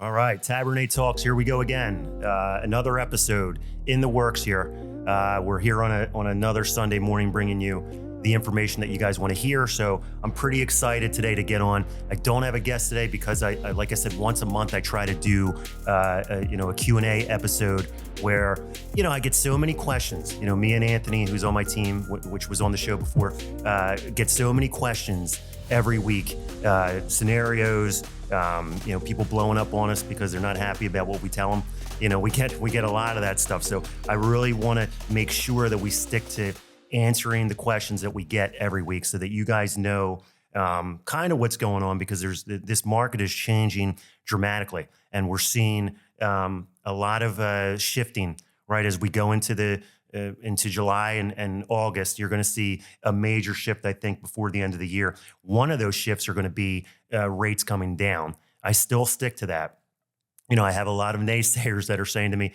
All right, Taberne Talks. Here we go again. Another episode in the works here. We're here on another Sunday morning, bringing you the information that you guys want to hear. So I'm pretty excited today to get on. I don't have a guest today because I like I said, once a month I try to do a Q&A episode where I get so many questions. Me and Anthony, who's on my team, which was on the show before, get so many questions every week, scenarios. People blowing up on us because they're not happy about what we tell them. We get a lot of that stuff. So I really want to make sure that we stick to answering the questions that we get every week so that you guys know kind of what's going on, because this market is changing dramatically, and we're seeing a lot of shifting right as we go into July and August. You're going to see a major shift, I think, before the end of the year. One of those shifts are going to be rates coming down. I still stick to that. I have a lot of naysayers that are saying to me,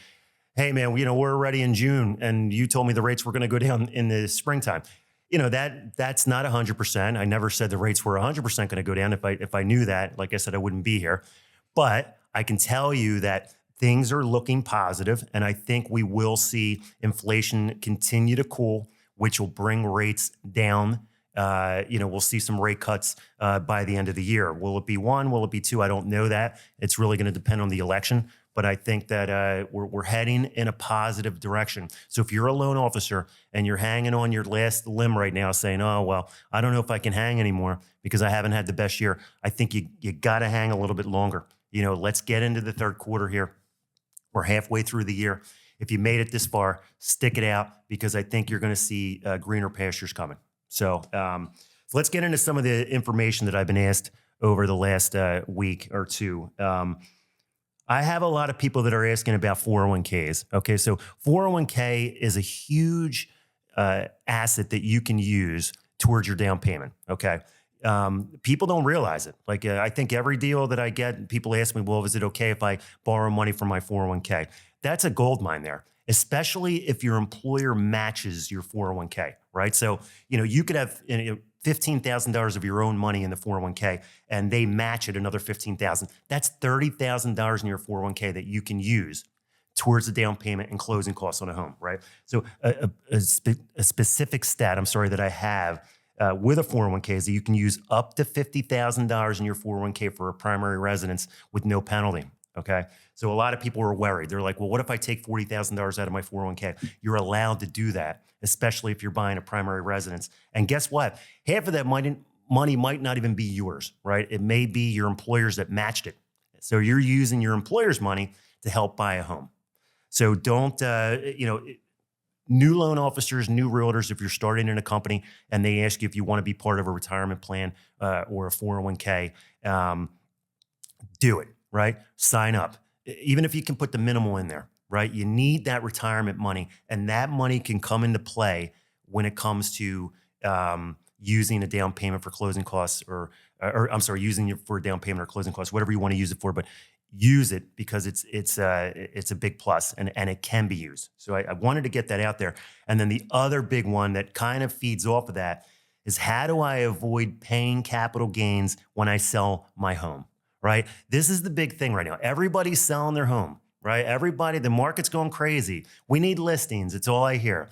hey man, we're already in June and you told me the rates were going to go down in the springtime. That's not 100%. I never said the rates were 100% going to go down. If I knew that, like I said, I wouldn't be here. But I can tell you that things are looking positive, and I think we will see inflation continue to cool, which will bring rates down. We'll see some rate cuts by the end of the year. Will it be one? Will it be two? I don't know that. It's really going to depend on the election. But I think that we're heading in a positive direction. So if you're a loan officer and you're hanging on your last limb right now saying, oh, well, I don't know if I can hang anymore because I haven't had the best year, I think you got to hang a little bit longer. Let's get into the third quarter here. We're halfway through the year. If you made it this far, stick it out, because I think you're going to see greener pastures coming. So let's get into some of the information that I've been asked over the last week or two. I have a lot of people that are asking about 401ks. Okay, so 401k is a huge asset that you can use towards your down payment. Okay. People don't realize it. I think every deal that I get, people ask me, well, is it okay if I borrow money from my 401k? That's a gold mine there, especially if your employer matches your 401k, right? So, you could have $15,000 of your own money in the 401k and they match it another $15,000. That's $30,000 in your 401k that you can use towards the down payment and closing costs on a home, right? So a specific stat, that I have with a 401k is that you can use up to $50,000 in your 401k for a primary residence with no penalty. Okay. So a lot of people are worried. They're like, well, what if I take $40,000 out of my 401k? You're allowed to do that, especially if you're buying a primary residence. And guess what? Half of that money might not even be yours, right? It may be your employer's that matched it. So you're using your employer's money to help buy a home. So don't, new loan officers, new realtors, if you're starting in a company and they ask you if you want to be part of a retirement plan or a 401k, do it, right? Sign up. Even if you can put the minimal in there, right? You need that retirement money, and that money can come into play when it comes to using a down payment for closing costs using it for a down payment or closing costs, whatever you want to use it for, but use it because it's a big plus and it can be used. So I wanted to get that out there. And then the other big one that kind of feeds off of that is, how do I avoid paying capital gains when I sell my home, right? This is the big thing right now. Everybody's selling their home, right? The market's going crazy. We need listings. It's all I hear,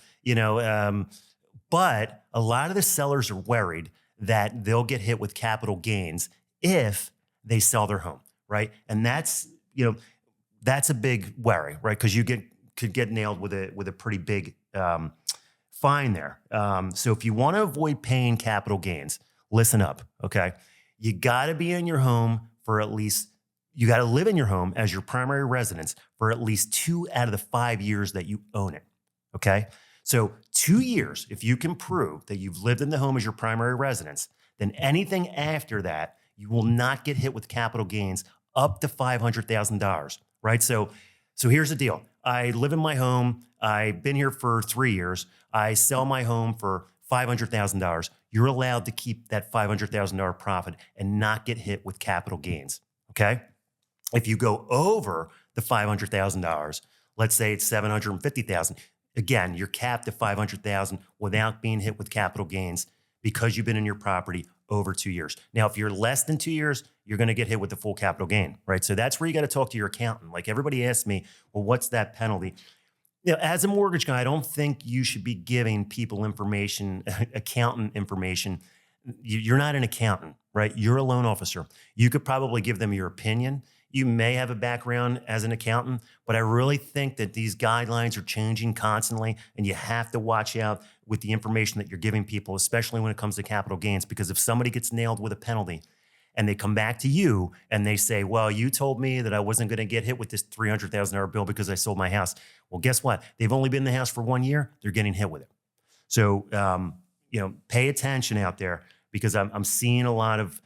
but a lot of the sellers are worried that they'll get hit with capital gains if they sell their home, right? And that's a big worry, right? Because you could get nailed with a pretty big fine there. So if you want to avoid paying capital gains, listen up, okay? You got to be in your home you got to live in your home as your primary residence for at least 2 out of the 5 years that you own it, okay? So 2 years, if you can prove that you've lived in the home as your primary residence, then anything after that, you will not get hit with capital gains up to $500,000, right? So here's the deal. I live in my home. I've been here for 3 years. I sell my home for $500,000. You're allowed to keep that $500,000 profit and not get hit with capital gains, okay? If you go over the $500,000, let's say it's $750,000, again, you're capped at $500,000 without being hit with capital gains because you've been in your property over 2 years. Now, if you're less than 2 years, you're going to get hit with the full capital gain, right? So that's where you got to talk to your accountant. Like everybody asks me, well, what's that penalty? As a mortgage guy, I don't think you should be giving people information, accountant information. You're not an accountant, right? You're a loan officer. You could probably give them your opinion. You may have a background as an accountant, but I really think that these guidelines are changing constantly, and you have to watch out with the information that you're giving people, especially when it comes to capital gains, because if somebody gets nailed with a penalty and they come back to you and they say, well, you told me that I wasn't going to get hit with this $300,000 bill because I sold my house. Well, guess what? They've only been in the house for 1 year. They're getting hit with it. So, pay attention out there, because I'm seeing a lot of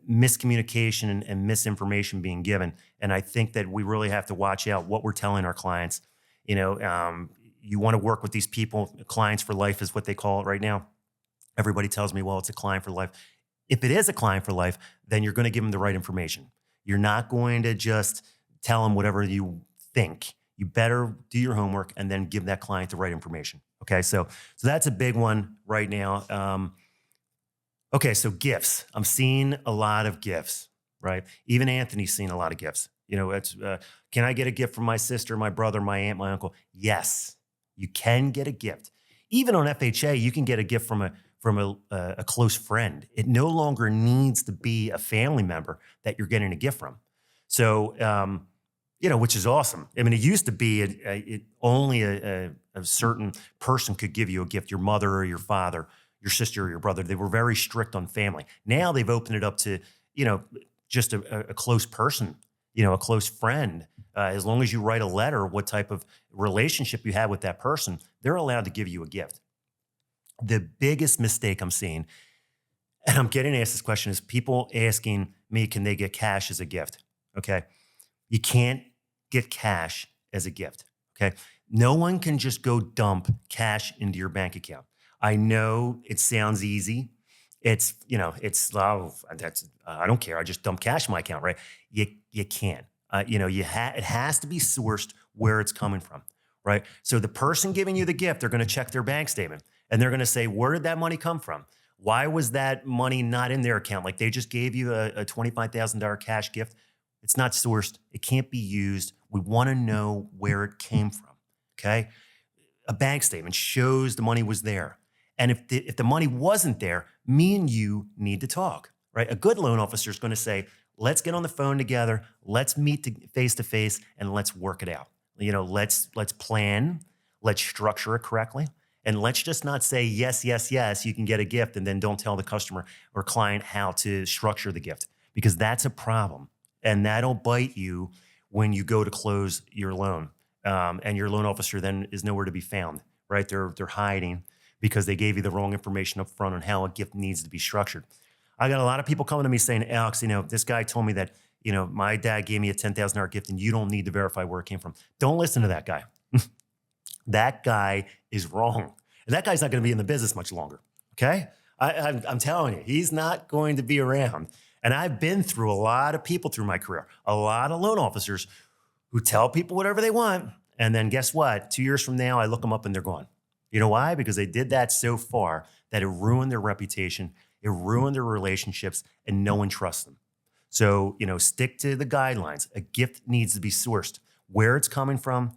miscommunication and misinformation being given. And I think that we really have to watch out what we're telling our clients. You want to work with these people. Clients for life is what they call it right now. Everybody tells me, well, it's a client for life. If it is a client for life, then you're going to give them the right information. You're not going to just tell them whatever you think. You better do your homework and then give that client the right information. Okay, so that's a big one right now. Okay, so gifts. I'm seeing a lot of gifts, right? Even Anthony's seeing a lot of gifts. Can I get a gift from my sister, my brother, my aunt, my uncle? Yes, you can get a gift. Even on FHA, you can get a gift from a close friend. It no longer needs to be a family member that you're getting a gift from. So, which is awesome. I mean, it used to be only a certain person could give you a gift, your mother or your father, your sister or your brother. They were very strict on family. Now they've opened it up to, just a close person, a close friend. As long as you write a letter, what type of relationship you have with that person, they're allowed to give you a gift. The biggest mistake I'm seeing, and I'm getting asked this question, is people asking me, can they get cash as a gift? Okay. You can't get cash as a gift. Okay. No one can just go dump cash into your bank account. I know it sounds easy. I don't care. I just dump cash in my account, right? You can't. It has to be sourced where it's coming from, right? So the person giving you the gift, they're going to check their bank statement and they're going to say, where did that money come from? Why was that money not in their account? Like they just gave you a $25,000 cash gift. It's not sourced. It can't be used. We want to know where it came from, okay? A bank statement shows the money was there. And if the money wasn't there, me and you need to talk, right? A good loan officer is going to say, let's get on the phone together. Let's meet face to face and let's work it out. Let's plan. Let's structure it correctly. And let's just not say, yes, yes, yes, you can get a gift, and then don't tell the customer or client how to structure the gift, because that's a problem. And that'll bite you when you go to close your loan. And your loan officer then is nowhere to be found, right? They're hiding because they gave you the wrong information up front on how a gift needs to be structured. I got a lot of people coming to me saying, Alex, this guy told me that, my dad gave me a $10,000 gift and you don't need to verify where it came from. Don't listen to that guy. That guy is wrong. And that guy's not going to be in the business much longer, okay? I'm telling you, he's not going to be around. And I've been through a lot of people through my career, a lot of loan officers who tell people whatever they want. And then guess what? 2 years from now, I look them up and they're gone. You know why? Because they did that so far that it ruined their reputation, it ruined their relationships, and no one trusts them. So, stick to the guidelines. A gift needs to be sourced, where it's coming from,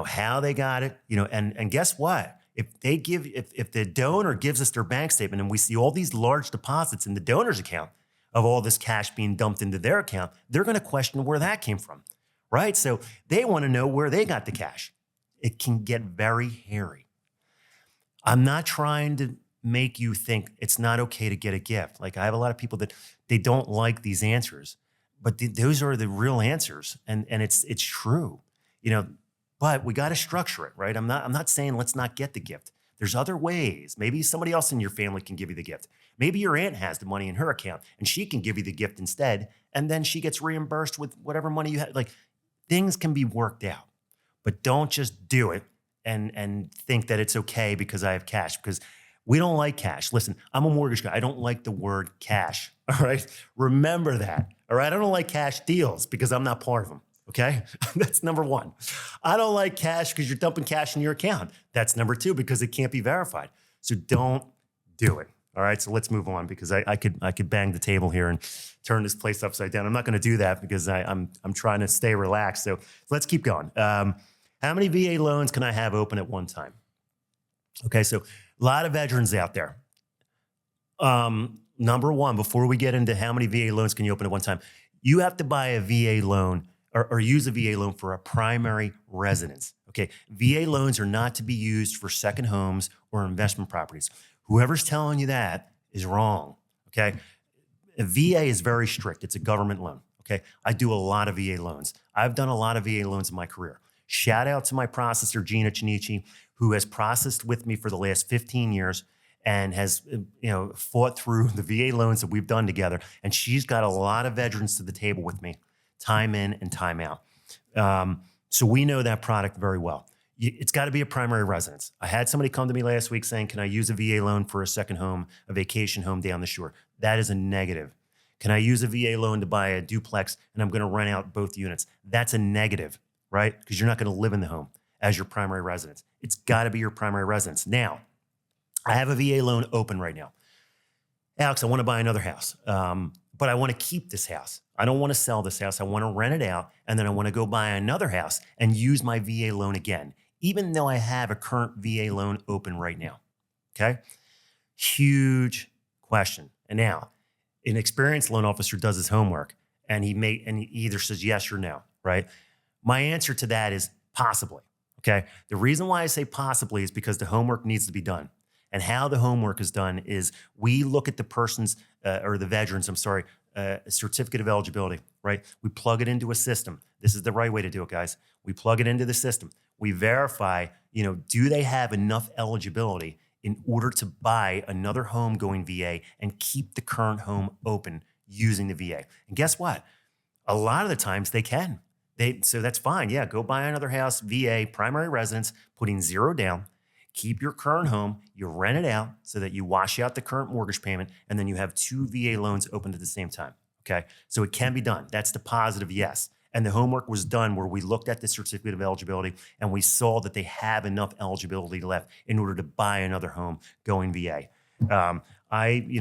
how they got it, and guess what? If the donor gives us their bank statement and we see all these large deposits in the donor's account of all this cash being dumped into their account, they're going to question where that came from, right? So they want to know where they got the cash. It can get very hairy. I'm not trying to make you think it's not okay to get a gift. Like I have a lot of people that they don't like these answers, but those are the real answers. And it's true, but we got to structure it, right? I'm not saying let's not get the gift. There's other ways. Maybe somebody else in your family can give you the gift. Maybe your aunt has the money in her account and she can give you the gift instead. And then she gets reimbursed with whatever money you had. Like things can be worked out, but don't just do it and think that it's okay because I have cash, because we don't like cash. Listen, I'm a mortgage guy. I don't like the word cash. All right. Remember that. All right. I don't like cash deals because I'm not part of them. Okay. That's number one. I don't like cash because you're dumping cash in your account. That's number two, because it can't be verified. So don't do it. All right, so let's move on because I could bang the table here and turn this place upside down. I'm not going to do that because I'm trying to stay relaxed. So let's keep going. How many VA loans can I have open at one time? Okay, so a lot of veterans out there. Number one, before we get into how many VA loans can you open at one time, you have to buy a VA loan or use a VA loan for a primary residence. Okay, VA loans are not to be used for second homes or investment properties. Whoever's telling you that is wrong. Okay, a VA is very strict. It's a government loan. Okay, I do a lot of VA loans. I've done a lot of VA loans in my career. Shout out to my processor, Gina Chinichi, who has processed with me for the last 15 years and has fought through the VA loans that we've done together. And she's got a lot of veterans to the table with me, time in and time out. So we know that product very well. It's got to be a primary residence. I had somebody come to me last week saying, can I use a VA loan for a second home, a vacation home down the shore? That is a negative. Can I use a VA loan to buy a duplex and I'm going to rent out both units? That's a negative, right? Because you're not going to live in the home as your primary residence. It's got to be your primary residence. Now, I have a VA loan open right now. Alex, I want to buy another house, but I want to keep this house. I don't want to sell this house. I want to rent it out, and then I want to go buy another house and use my VA loan again, even though I have a current VA loan open right now. Okay? Huge question. And now, an experienced loan officer does his homework, and he either says yes or no, right? My answer to that is possibly. Okay? The reason why I say possibly is because the homework needs to be done. And how the homework is done is we look at the person's, or the veteran's, certificate of eligibility, right? We plug it into a system. This is the right way to do it, guys. We plug it into the system. We verify, do they have enough eligibility in order to buy another home going VA and keep the current home open using the VA? And guess what? A lot of the times they can. So that's fine. Yeah, go buy another house, VA, primary residence, putting zero down. Keep your current home, you rent it out so that you wash out the current mortgage payment, and then you have two VA loans open at the same time, okay? So it can be done. That's the positive yes. And the homework was done where we looked at the certificate of eligibility and we saw that they have enough eligibility left in order to buy another home going VA. I've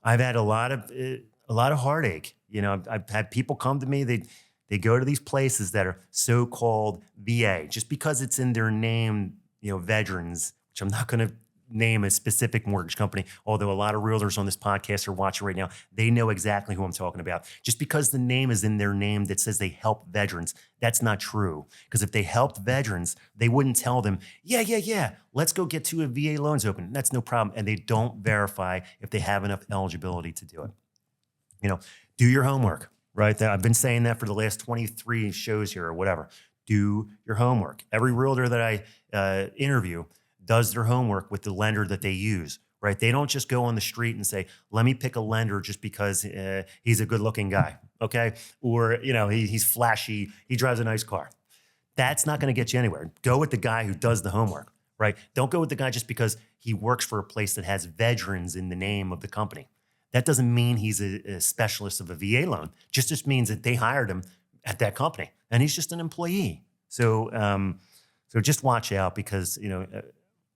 had a lot of heartache. I've had people come to me, they go to these places that are so-called VA just because it's in their name, veterans, which I'm not going to name a specific mortgage company, although a lot of realtors on this podcast are watching right now. They know exactly who I'm talking about. Just because the name is in their name that says they help veterans, that's not true. Because if they helped veterans, they wouldn't tell them, yeah, let's go get two VA loans open. That's no problem. And they don't verify if they have enough eligibility to do it. Do your homework, right? I've been saying that for the last 23 shows here or whatever. Do your homework. Every realtor that I interview does their homework with the lender that they use, right? They don't just go on the street and say, let me pick a lender just because he's a good looking guy, okay? Or, he's flashy, he drives a nice car. That's not going to get you anywhere. Go with the guy who does the homework, right? Don't go with the guy just because he works for a place that has veterans in the name of the company. That doesn't mean he's a specialist of a VA loan. Just means that they hired him at that company, and he's just an employee. So just watch out because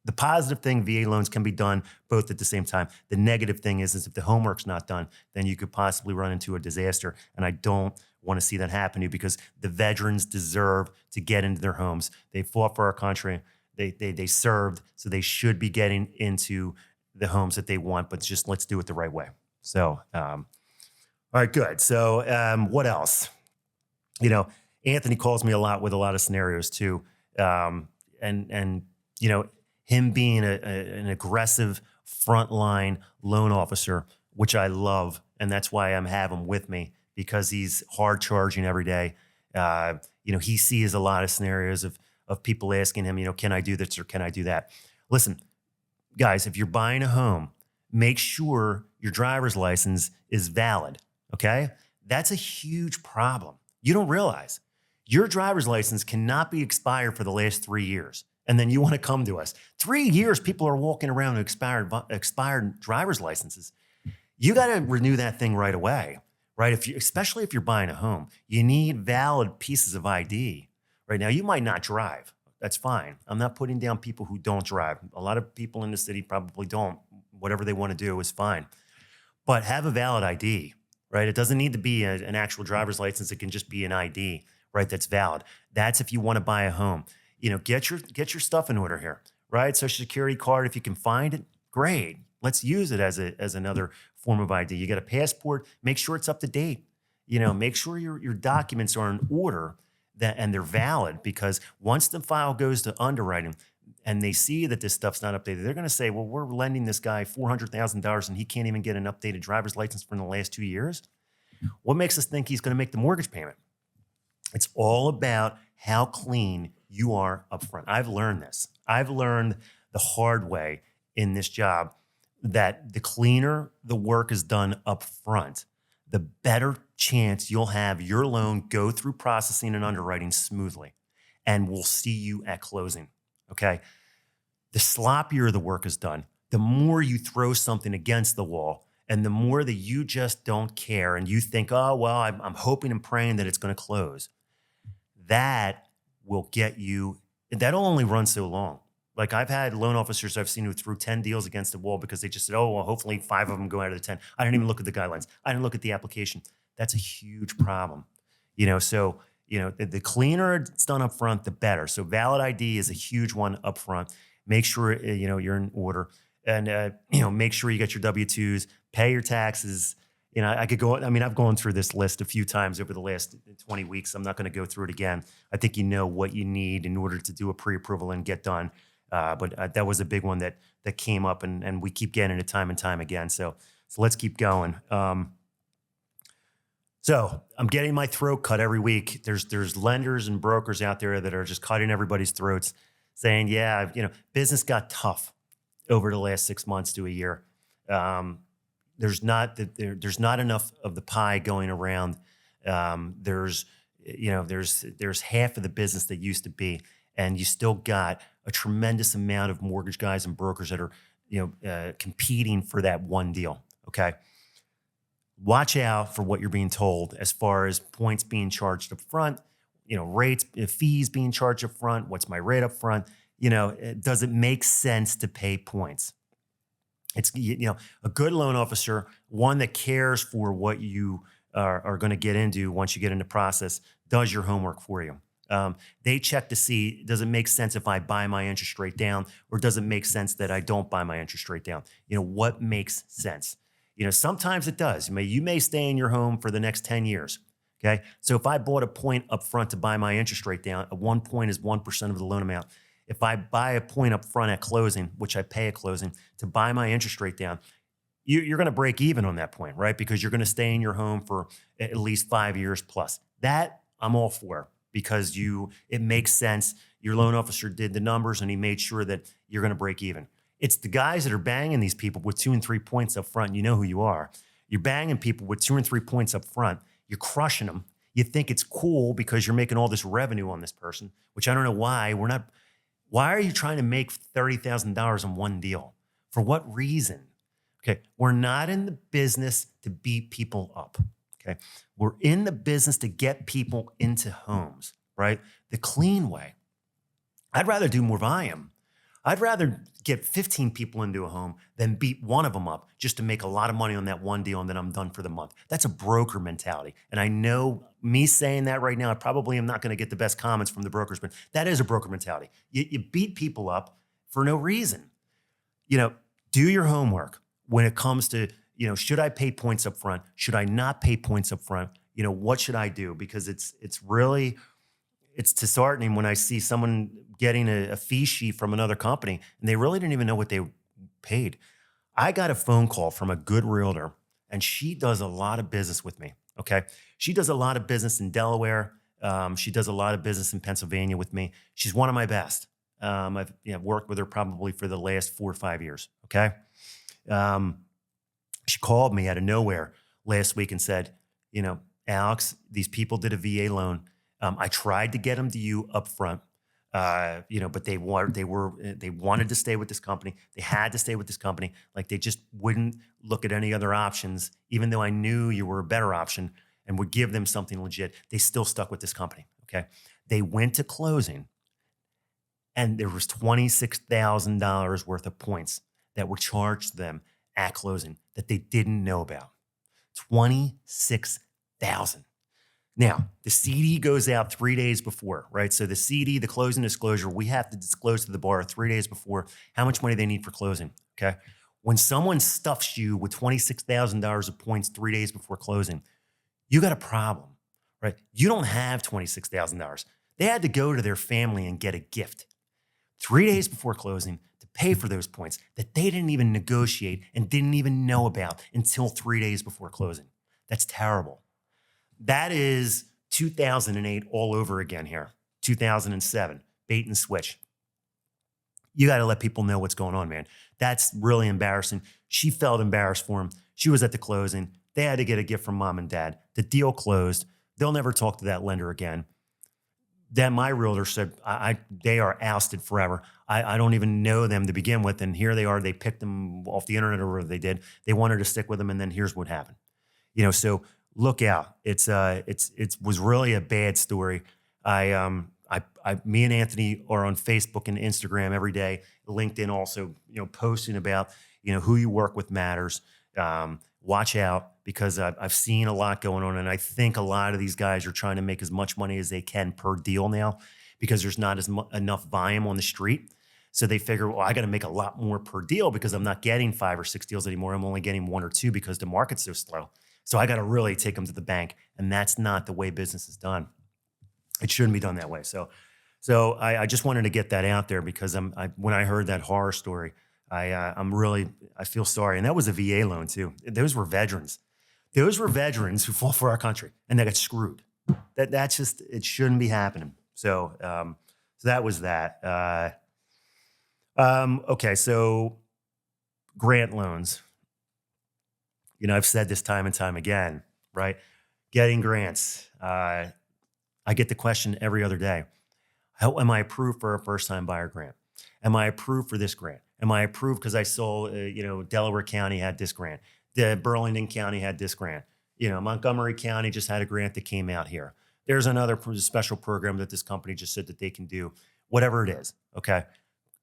the positive thing, VA loans can be done both at the same time. The negative thing is if the homework's not done, then you could possibly run into a disaster, and I don't want to see that happen to you because the veterans deserve to get into their homes. They fought for our country. They served, so they should be getting into the homes that they want. But just let's do it the right way. So, all right, good. So, what else? Anthony calls me a lot with a lot of scenarios too. Him being an aggressive frontline loan officer, which I love. And that's why I'm having him with me because he's hard charging every day. He sees a lot of scenarios of people asking him, can I do this or can I do that? Listen, guys, if you're buying a home, make sure your driver's license is valid. Okay. That's a huge problem. You don't realize your driver's license cannot be expired for the last 3 years. And then you want to come to us. 3 years, people are walking around with expired driver's licenses. You got to renew that thing right away, right? Especially if you're buying a home, you need valid pieces of ID. Right now, you might not drive. That's fine. I'm not putting down people who don't drive. A lot of people in the city probably don't whatever they want to do is fine. But have a valid ID, right? It doesn't need to be an actual driver's license. It can just be an ID, right? That's valid. That's if you want to buy a home. Get your stuff in order here, right? Social Security card, if you can find it, great. Let's use it as another form of ID. You got a passport, make sure it's up to date. Make sure your documents are in order and they're valid, because once the file goes to underwriting and they see that this stuff's not updated, they're going to say, well, we're lending this guy $400,000 and he can't even get an updated driver's license from the last 2 years. What makes us think he's going to make the mortgage payment? It's all about how clean you are up front. I've learned this. I've learned the hard way in this job that the cleaner the work is done up front, the better chance you'll have your loan go through processing and underwriting smoothly, and we'll see you at closing, okay? The sloppier the work is done, the more you throw something against the wall, and the more that you just don't care and you think, oh, well, I'm hoping and praying that it's going to close. That will get you, that'll only run so long. Like, I've had loan officers I've seen who threw 10 deals against the wall because they just said, oh, well, hopefully 5 of them go out of the 10. I didn't even look at the guidelines. I didn't look at the application. That's a huge problem. So the cleaner it's done up front, the better. So valid ID is a huge one up front. Make sure, you're in order, and, make sure you get your W-2s, pay your taxes. I could go, I've gone through this list a few times over the last 20 weeks. I'm not going to go through it again. I think you know what you need in order to do a pre-approval and get done. But that was a big one that came up, and we keep getting it time and time again. So let's keep going. So I'm getting my throat cut every week. There's lenders and brokers out there that are just cutting everybody's throats, saying, yeah, business got tough over the last 6 months to a year. There's not enough of the pie going around. There's half of the business that used to be, and you still got a tremendous amount of mortgage guys and brokers that are competing for that one deal. Okay, watch out for what you're being told as far as points being charged up front, rates, fees being charged up front. What's my rate up front? Does it make sense to pay points? It's, a good loan officer, one that cares for what you are going to get into once you get into process, does your homework for you. They check to see, does it make sense if I buy my interest rate down, or does it make sense that I don't buy my interest rate down? What makes sense? Sometimes it does. You may stay in your home for the next 10 years. Okay. So if I bought a point up front to buy my interest rate down, 1 point is 1% of the loan amount. If I buy a point up front at closing, which I pay at closing to buy my interest rate down, you're going to break even on that point, right? Because you're going to stay in your home for at least 5 years plus. That I'm all for, because it makes sense. Your loan officer did the numbers and he made sure that you're going to break even. It's the guys that are banging these people with 2 and 3 points up front. You know who you are. You're banging people with 2 and 3 points up front. You're crushing them. You think it's cool because you're making all this revenue on this person, which I don't know why. Why are you trying to make $30,000 on one deal? For what reason? Okay, we're not in the business to beat people up. Okay, we're in the business to get people into homes, right? The clean way. I'd rather do more volume. I'd rather get 15 people into a home than beat one of them up just to make a lot of money on that one deal and then I'm done for the month. That's a broker mentality. And I know me saying that right now, I probably am not going to get the best comments from the brokers, but that is a broker mentality. You beat people up for no reason. Do your homework when it comes to, should I pay points up front? Should I not pay points up front? What should I do? Because it's disheartening when I see someone getting a fee sheet from another company and they really didn't even know what they paid. I got a phone call from a good realtor, and she does a lot of business with me. Okay. She does a lot of business in Delaware. She does a lot of business in Pennsylvania with me. She's one of my best. I've worked with her probably for the last 4 or 5 years. Okay. She called me out of nowhere last week and said, Alex, these people did a VA loan. I tried to get them to you up front, but they wanted to stay with this company. They had to stay with this company. Like, they just wouldn't look at any other options, even though I knew you were a better option and would give them something legit. They still stuck with this company. Okay. They went to closing and there was $26,000 worth of points that were charged to them. at closing that they didn't know about. 26,000. Now, the CD goes out 3 days before, right? So the CD, the closing disclosure, we have to disclose to the borrower 3 days before how much money they need for closing, okay? When someone stuffs you with $26,000 of points 3 days before closing, you got a problem, right? You don't have $26,000. They had to go to their family and get a gift 3 days before closing to pay for those points that they didn't even negotiate and didn't even know about until 3 days before closing. That's terrible. That is 2008 all over again here. 2007, bait and switch. You got to let people know what's going on, man. That's really embarrassing. She felt embarrassed for him. She was at the closing. They had to get a gift from mom and dad. The deal closed. They'll never talk to that lender again. Then my realtor said, they are ousted forever. I don't even know them to begin with. And here they are. They picked them off the internet or whatever they did. They wanted to stick with them. And then here's what happened. So look out. It was really a bad story. Me and Anthony are on Facebook and Instagram every day. LinkedIn also, posting about, who you work with matters. Watch out, because I've seen a lot going on. And I think a lot of these guys are trying to make as much money as they can per deal now, because there's not enough volume on the street. So they figure, well, I got to make a lot more per deal because I'm not getting 5 or 6 deals anymore. I'm only getting 1 or 2 because the market's so slow. So I got to really take them to the bank. And that's not the way business is done. It shouldn't be done that way. So I just wanted to get that out there, because when I heard that horror story, I feel sorry. And that was a VA loan too. Those were veterans. Those were veterans who fought for our country and they got screwed. That's just, it shouldn't be happening. So that was that. Okay. So grant loans, I've said this time and time again, right? Getting grants. I get the question every other day. How am I approved for a first-time buyer grant? Am I approved for this grant? Am I approved because I saw, Delaware County had this grant. Burlington County had this grant. Montgomery County just had a grant that came out here. There's another special program that this company just said that they can do, whatever it is, okay?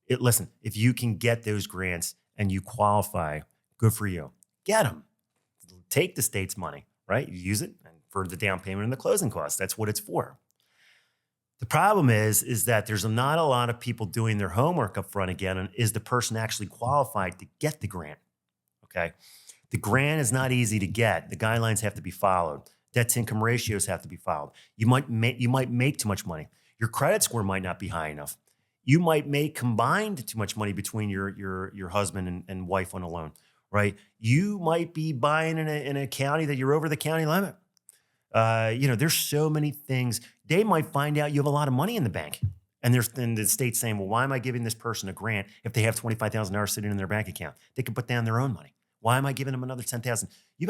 Listen, if you can get those grants and you qualify, good for you. Get them. Take the state's money, right? You use it for the down payment and the closing costs. That's what it's for. The problem is that there's not a lot of people doing their homework up front again. And is the person actually qualified to get the grant? Okay. The grant is not easy to get. The guidelines have to be followed. Debt to income ratios have to be followed. You might make too much money. Your credit score might not be high enough. You might make combined too much money between your husband and wife on a loan, right? You might be buying in a county that you're over the county limit. There's so many things. They might find out you have a lot of money in the bank, and the state's saying, well, why am I giving this person a grant if they have $25,000 sitting in their bank account? They can put down their own money. Why am I giving them another $10,000? You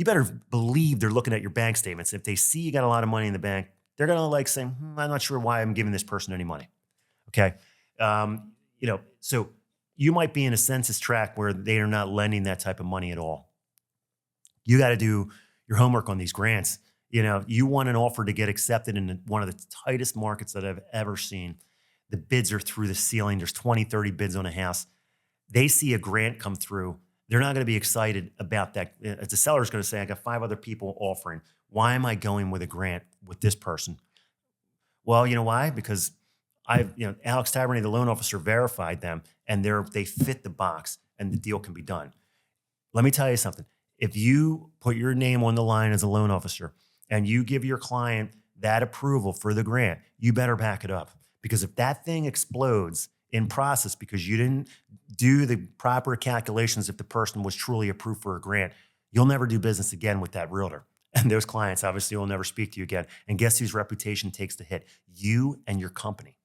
better believe they're looking at your bank statements. If they see you got a lot of money in the bank, they're gonna say, I'm not sure why I'm giving this person any money. Okay, so you might be in a census tract where they are not lending that type of money at all. You got to do your homework on these grants. You want an offer to get accepted in one of the tightest markets that I've ever seen. The bids are through the ceiling. There's 20, 30 bids on a house. They see a grant come through. They're not going to be excited about that. The seller's going to say, I got 5 other people offering. Why am I going with a grant with this person? Well, you know why? Because Alex Taberne, the loan officer, verified them, and they fit the box, and the deal can be done. Let me tell you something. If you put your name on the line as a loan officer and you give your client that approval for the grant, you better back it up. Because if that thing explodes in process because you didn't do the proper calculations, if the person was truly approved for a grant, you'll never do business again with that realtor. And those clients obviously will never speak to you again. And guess whose reputation takes the hit? You and your company.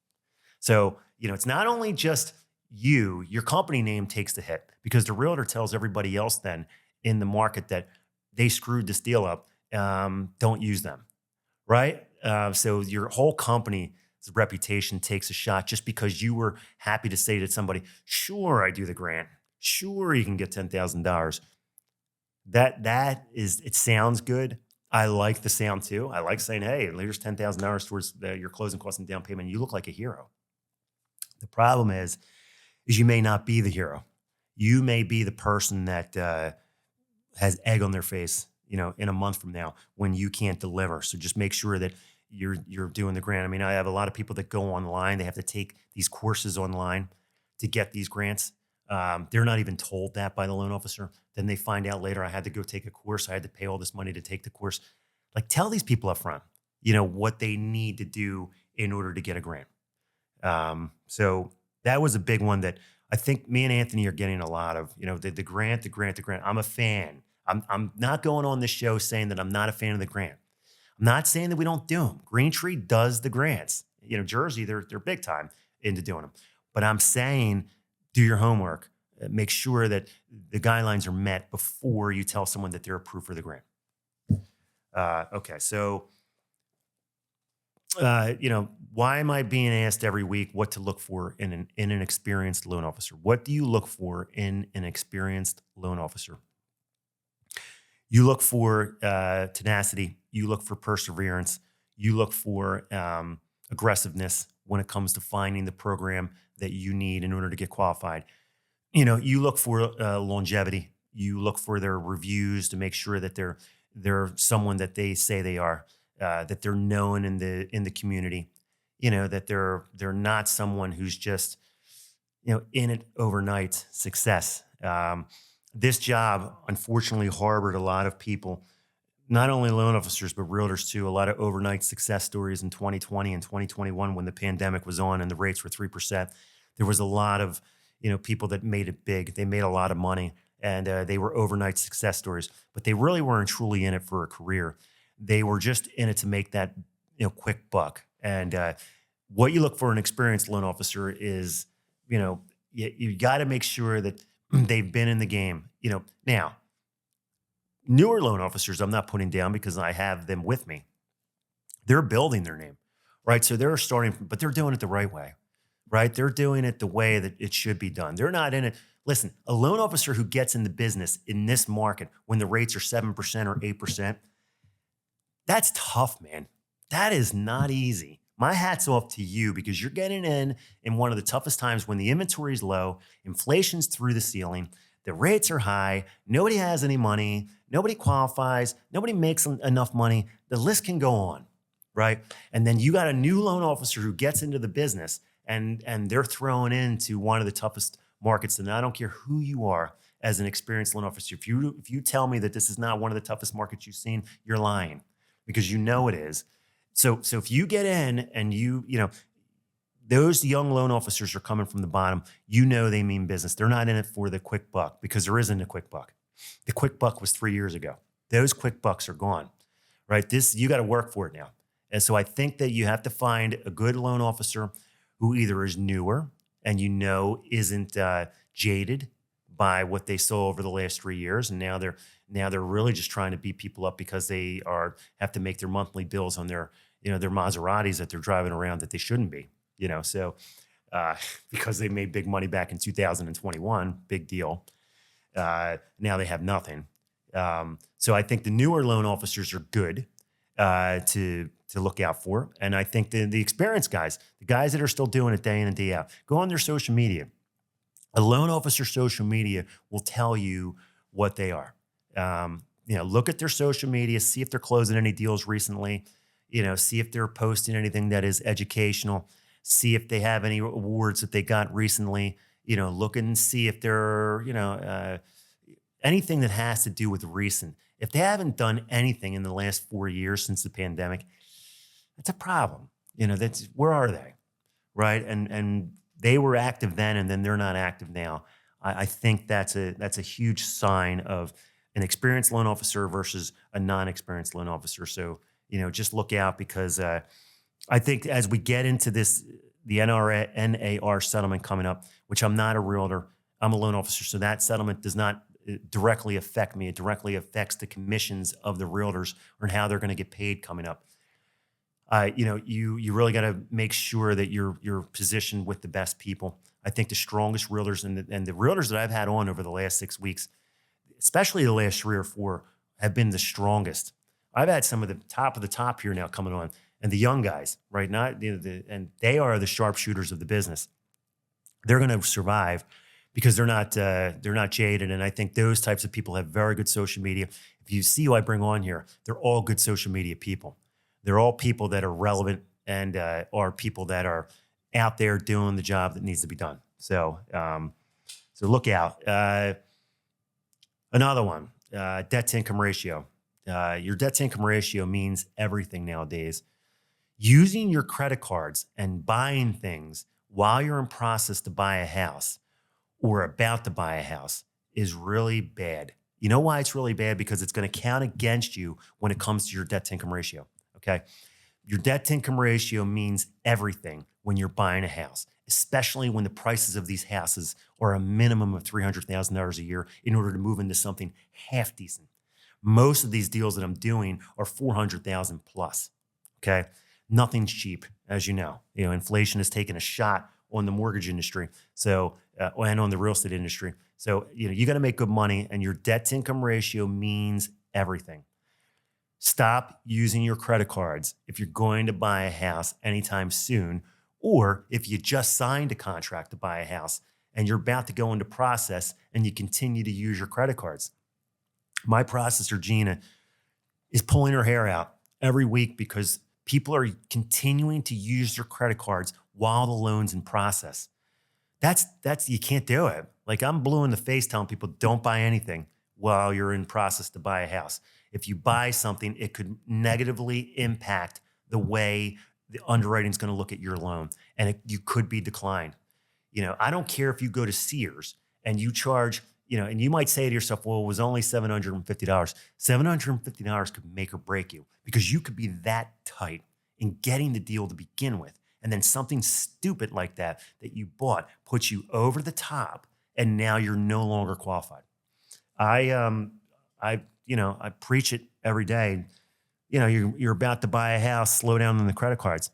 So, it's not only just your company name takes the hit, because the realtor tells everybody else then in the market that they screwed this deal up. Don't use them, right? So your whole company's reputation takes a shot just because you were happy to say to somebody, sure, I do the grant. Sure, you can get $10,000. It sounds good. I like the sound too. I like saying, hey, here's $10,000 towards your closing costs and down payment. You look like a hero. The problem is you may not be the hero. You may be the person that has egg on their face, in a month from now when you can't deliver. So just make sure that you're doing the grant. I mean, I have a lot of people that go online. They have to take these courses online to get these grants. They're not even told that by the loan officer. Then they find out later, I had to go take a course. I had to pay all this money to take the course. Like, tell these people up front, what they need to do in order to get a grant. So that was a big one that I think me and Anthony are getting a lot of, the grant. I'm a fan. I'm not going on this show saying that I'm not a fan of the grant. I'm not saying that we don't do them. Green Tree does the grants. Jersey, they're big time into doing them. But I'm saying, do your homework. Make sure that the guidelines are met before you tell someone that they're approved for the grant. Okay, so why am I being asked every week what to look for in an experienced loan officer? What do you look for in an experienced loan officer? You look for tenacity. You look for perseverance. You look for aggressiveness when it comes to finding the program that you need in order to get qualified. You look for longevity. You look for their reviews to make sure that they're someone that they say they are, that they're known in the community. That they're not someone who's just in it overnight success. This job, unfortunately, harbored a lot of people, not only loan officers, but realtors too, a lot of overnight success stories in 2020 and 2021 when the pandemic was on and the rates were 3%. There was a lot of, people that made it big. They made a lot of money and they were overnight success stories, but they really weren't truly in it for a career. They were just in it to make that, quick buck. And what you look for in an experienced loan officer is, you got to make sure that they've been in the game. Now, newer loan officers, I'm not putting down because I have them with me. They're building their name, right? So they're starting, but they're doing it the right way, right? They're doing it the way that it should be done. They're not in it. Listen, a loan officer who gets in the business in this market when the rates are 7% or 8%, that's tough, man. That is not easy. My hat's off to you because you're getting in one of the toughest times when the inventory is low, inflation's through the ceiling, the rates are high, nobody has any money, nobody qualifies, nobody makes enough money. The list can go on, right? And then you got a new loan officer who gets into the business and they're thrown into one of the toughest markets. And I don't care who you are as an experienced loan officer. If you tell me that this is not one of the toughest markets you've seen, you're lying because it is. So if you get in and those young loan officers are coming from the bottom, they mean business. They're not in it for the quick buck because there isn't a quick buck. The quick buck was 3 years ago. Those quick bucks are gone, right? You got to work for it now. And so I think that you have to find a good loan officer who either is newer and isn't jaded by what they saw over the last 3 years, and now they're really just trying to beat people up because they have to make their monthly bills on their Maseratis that they're driving around that they shouldn't be, so because they made big money back in 2021, big deal. Now they have nothing. So I think the newer loan officers are good to look out for, and I think the experienced guys, the guys that are still doing it day in and day out, go on their social media. A loan officer social media will tell you what they are. Look at their social media, see if they're closing any deals recently, see if they're posting anything that is educational, see if they have any awards that they got recently, look and see if they're, anything that has to do with recent. If they haven't done anything in the last 4 years since the pandemic, that's a problem. Where are they? Right. And they were active then, and then they're not active now. I think that's a huge sign of an experienced loan officer versus a non-experienced loan officer. So, just look out because I think as we get into the NAR settlement coming up, which I'm not a realtor, I'm a loan officer. So that settlement does not directly affect me. It directly affects the commissions of the realtors or how they're going to get paid coming up. You really got to make sure that you're positioned with the best people. I think the strongest realtors and the realtors that I've had on over the last 6 weeks, especially the last 3 or 4, have been the strongest. I've had some of the top here now coming on, and the young guys, right? And they are the sharpshooters of the business. They're going to survive because they're not jaded. And I think those types of people have very good social media. If you see who I bring on here, they're all good social media people. They're all people that are relevant and are people that are out there doing the job that needs to be done. So look out. Another one, debt to income ratio. Your debt to income ratio means everything nowadays. Using your credit cards and buying things while you're in process to buy a house or about to buy a house is really bad. You know why it's really bad? Because it's going to count against you when it comes to your debt to income ratio. Okay. Your debt to income ratio means everything when you're buying a house, especially when the prices of these houses are a minimum of $300,000 a year in order to move into something half decent. Most of these deals that I'm doing are 400,000 plus. Okay. Nothing's cheap, as you know. Inflation has taken a shot on the mortgage industry. So, and on the real estate industry. So, you got to make good money, and your debt to income ratio means everything. Stop using your credit cards if you're going to buy a house anytime soon, or if you just signed a contract to buy a house and you're about to go into process and you continue to use your credit cards. My processor, Gina, is pulling her hair out every week because people are continuing to use their credit cards while the loan's in process. That's you can't do it. Like, I'm blue in the face telling people don't buy anything while you're in process to buy a house. If you buy something, it could negatively impact the way the underwriting is going to look at your loan, and you could be declined. I don't care if you go to Sears and you charge, and you might say to yourself, well, it was only $750. $750 could make or break you, because you could be that tight in getting the deal to begin with. And then something stupid like that you bought puts you over the top, and now you're no longer qualified. I preach it every day. You're about to buy a house, slow down on the credit cards.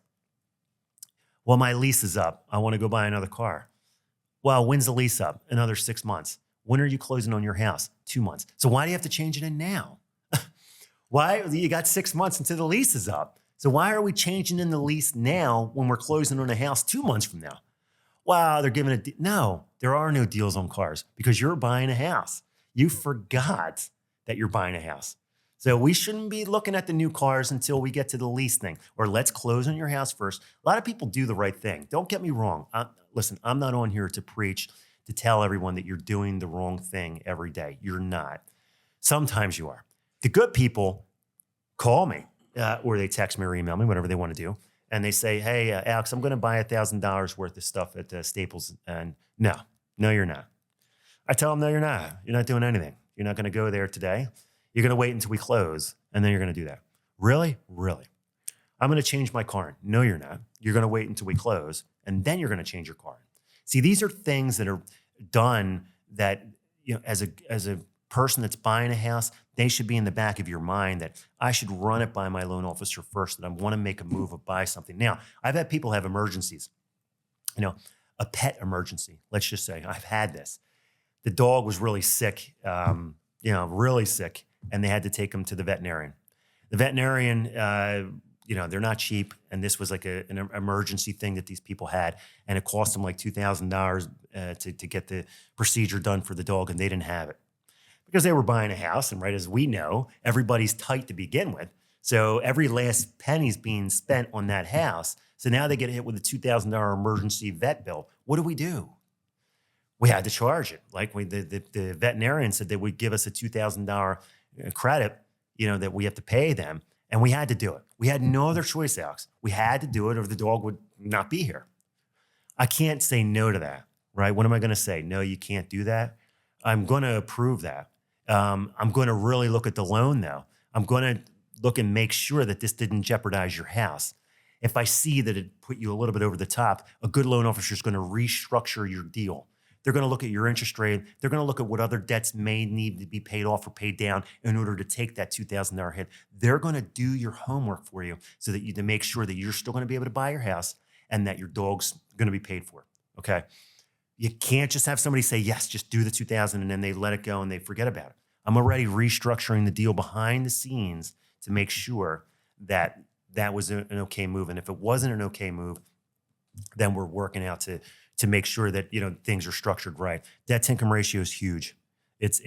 Well, my lease is up. I want to go buy another car. Well, when's the lease up? Another 6 months. When are you closing on your house? 2 months. So why do you have to change it in now? Why? You got 6 months until the lease is up. So why are we changing in the lease now when we're closing on a house 2 months from now? Wow, they're giving no, there are no deals on cars because you're buying a house. You forgot that you're buying a house. So we shouldn't be looking at the new cars until we get to the lease thing, or let's close on your house first. A lot of people do the right thing. Don't get me wrong. Listen, I'm not on here to preach, to tell everyone that you're doing the wrong thing every day. You're not. Sometimes you are. The good people call me or they text me or email me, whatever they want to do. And they say, hey, Alex, I'm going to buy $1,000 worth of stuff at Staples. And no, you're not. I tell them, no, you're not. You're not doing anything. You're not going to go there today. You're going to wait until we close, and then you're going to do that. Really? Really? I'm going to change my car. No, you're not. You're going to wait until we close, and then you're going to change your car. See, these are things that are done that, as a person that's buying a house, they should be in the back of your mind that I should run it by my loan officer first, that I want to make a move or buy something. Now, I've had people have emergencies, a pet emergency. Let's just say I've had this. The dog was really sick, really sick, and they had to take him to the veterinarian. The veterinarian, they're not cheap, and this was like an emergency thing that these people had, and it cost them like $2,000 to get the procedure done for the dog, and they didn't have it because they were buying a house, and right as we know, everybody's tight to begin with, so every last penny's being spent on that house. So now they get hit with a $2,000 emergency vet bill. What do? We had to charge it. Like the veterinarian said they would give us a $2,000 credit, that we have to pay them. And we had to do it. We had no other choice, Alex. We had to do it or the dog would not be here. I can't say no to that, right? What am I going to say? No, you can't do that. I'm going to approve that. I'm going to really look at the loan, though. I'm going to look and make sure that this didn't jeopardize your house. If I see that it put you a little bit over the top, a good loan officer is going to restructure your deal. They're going to look at your interest rate. They're going to look at what other debts may need to be paid off or paid down in order to take that $2,000 hit. They're going to do your homework for you so that to make sure that you're still going to be able to buy your house and that your dog's going to be paid for. Okay. You can't just have somebody say, yes, just do the 2,000 and then they let it go and they forget about it. I'm already restructuring the deal behind the scenes to make sure that that was an okay move. And if it wasn't an okay move, then we're working out to make sure that, things are structured right. Debt to income ratio is huge.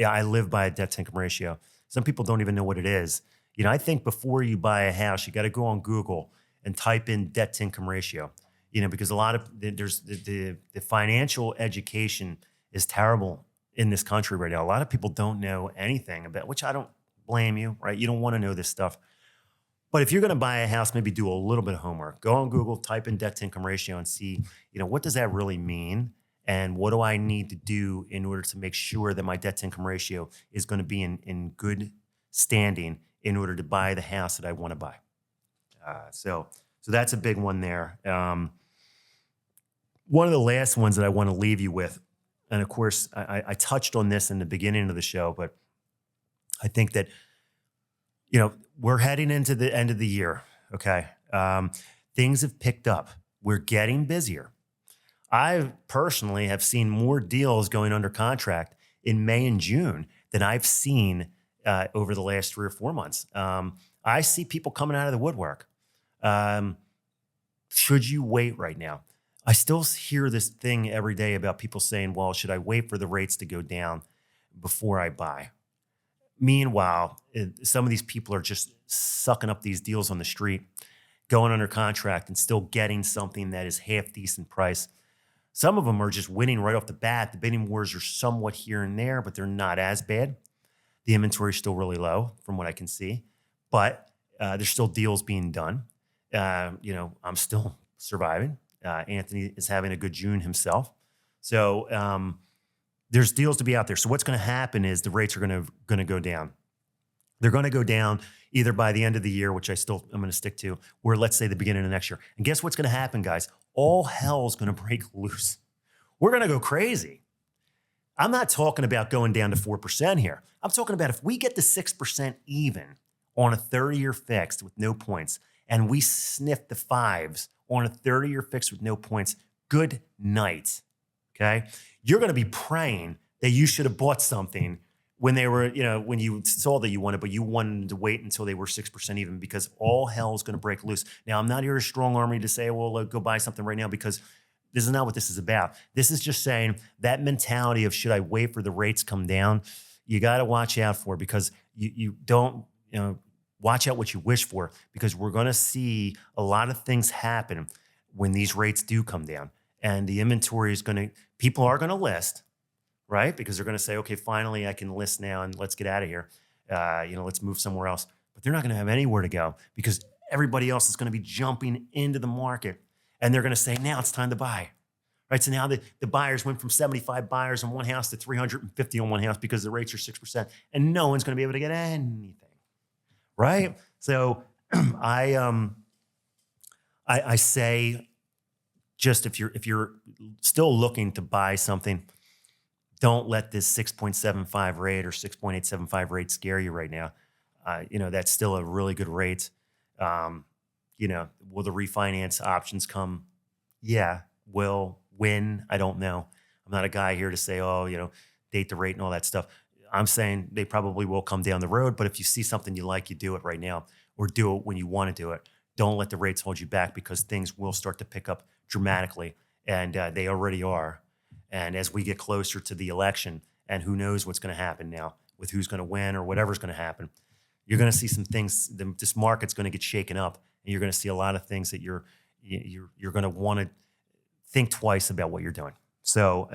I live by a debt to income ratio. Some people don't even know what it is. I think before you buy a house, you got to go on Google and type in debt to income ratio, because a lot of there's the financial education is terrible in this country right now. A lot of people don't know anything about, which I don't blame you, right? You don't want to know this stuff. But if you're going to buy a house, maybe do a little bit of homework. Go on Google, type in debt to income ratio and see, what does that really mean? And what do I need to do in order to make sure that my debt to income ratio is going to be in good standing in order to buy the house that I want to buy? So that's a big one there. One of the last ones that I want to leave you with, and of course, I touched on this in the beginning of the show, but I think that, we're heading into the end of the year, okay? Things have picked up. We're getting busier. I personally have seen more deals going under contract in May and June than I've seen over the last 3 or 4 months. I see people coming out of the woodwork. Should you wait right now? I still hear this thing every day about people saying, well, should I wait for the rates to go down before I buy? Meanwhile, some of these people are just sucking up these deals on the street, going under contract and still getting something that is half decent price. Some of them are just winning right off the bat. The bidding wars are somewhat here and there, but they're not as bad. The inventory is still really low from what I can see, but there's still deals being done. I'm still surviving. Anthony is having a good June himself. So there's deals to be out there. So what's going to happen is the rates are going to go down. They're going to go down either by the end of the year, which I'm going to stick to, or let's say the beginning of next year. And guess what's going to happen, guys? All hell's going to break loose. We're going to go crazy. I'm not talking about going down to 4% here. I'm talking about if we get to 6% even on a 30-year fixed with no points, and we sniff the 5s on a 30-year fixed with no points, good night, okay? You're going to be praying that you should have bought something when they were, when you saw that you wanted, but you wanted to wait until they were 6% even, because all hell is going to break loose. Now, I'm not here to strong arm you to say, well, go buy something right now, because this is not what this is about. This is just saying that mentality of should I wait for the rates come down? You got to watch out for, because you don't, watch out what you wish for, because we're going to see a lot of things happen when these rates do come down. And the inventory is people are going to list, right? Because they're going to say, okay, finally I can list now and let's get out of here. Let's move somewhere else. But they're not going to have anywhere to go, because everybody else is going to be jumping into the market, and they're going to say, now it's time to buy, right? So now the buyers went from 75 buyers on one house to 350 on one house because the rates are 6%, and no one's going to be able to get anything, right? So I say, just if you're still looking to buy something, don't let this 6.75 rate or 6.875 rate scare you right now. That's still a really good rate. Will the refinance options come? Yeah. When? I don't know. I'm not a guy here to say, date the rate and all that stuff. I'm saying they probably will come down the road, but if you see something you like, you do it right now, or do it when you want to do it. Don't let the rates hold you back, because things will start to pick up dramatically, and they already are. And as we get closer to the election, and who knows what's going to happen now with who's going to win or whatever's going to happen, you're going to see some things. This market's going to get shaken up, and you're going to see a lot of things that you're going to want to think twice about what you're doing. So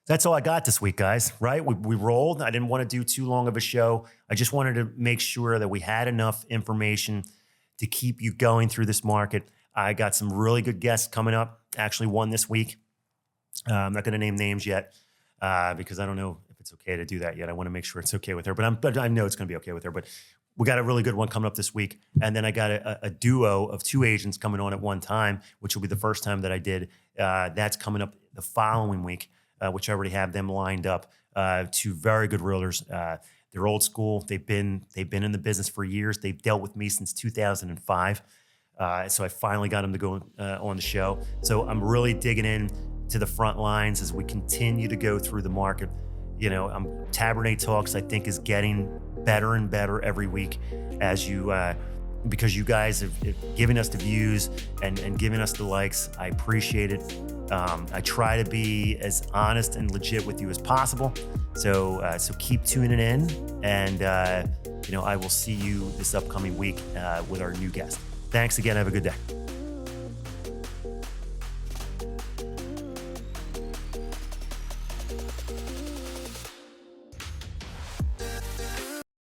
that's all I got this week, guys. Right? We rolled. I didn't want to do too long of a show. I just wanted to make sure that we had enough information to keep you going through this market. I got some really good guests coming up. Actually, one this week. I'm not going to name names yet because I don't know if it's okay to do that yet. I want to make sure it's okay with her, but I know it's going to be okay with her. But we got a really good one coming up this week. And then I got a duo of 2 agents coming on at one time, which will be the first time that I did. That's coming up the following week, which I already have them lined up. 2 very good realtors. They're old school. They've been in the business for years. They've dealt with me since 2005. So I finally got them to go on the show. So I'm really digging in to the front lines as we continue to go through the market. Taberne Talks, I think, is getting better and better every week as you because you guys have given us the views and given us the likes. I appreciate it. I try to be as honest and legit with you as possible. So keep tuning in, and I will see you this upcoming week with our new guest. Thanks again. Have a good day.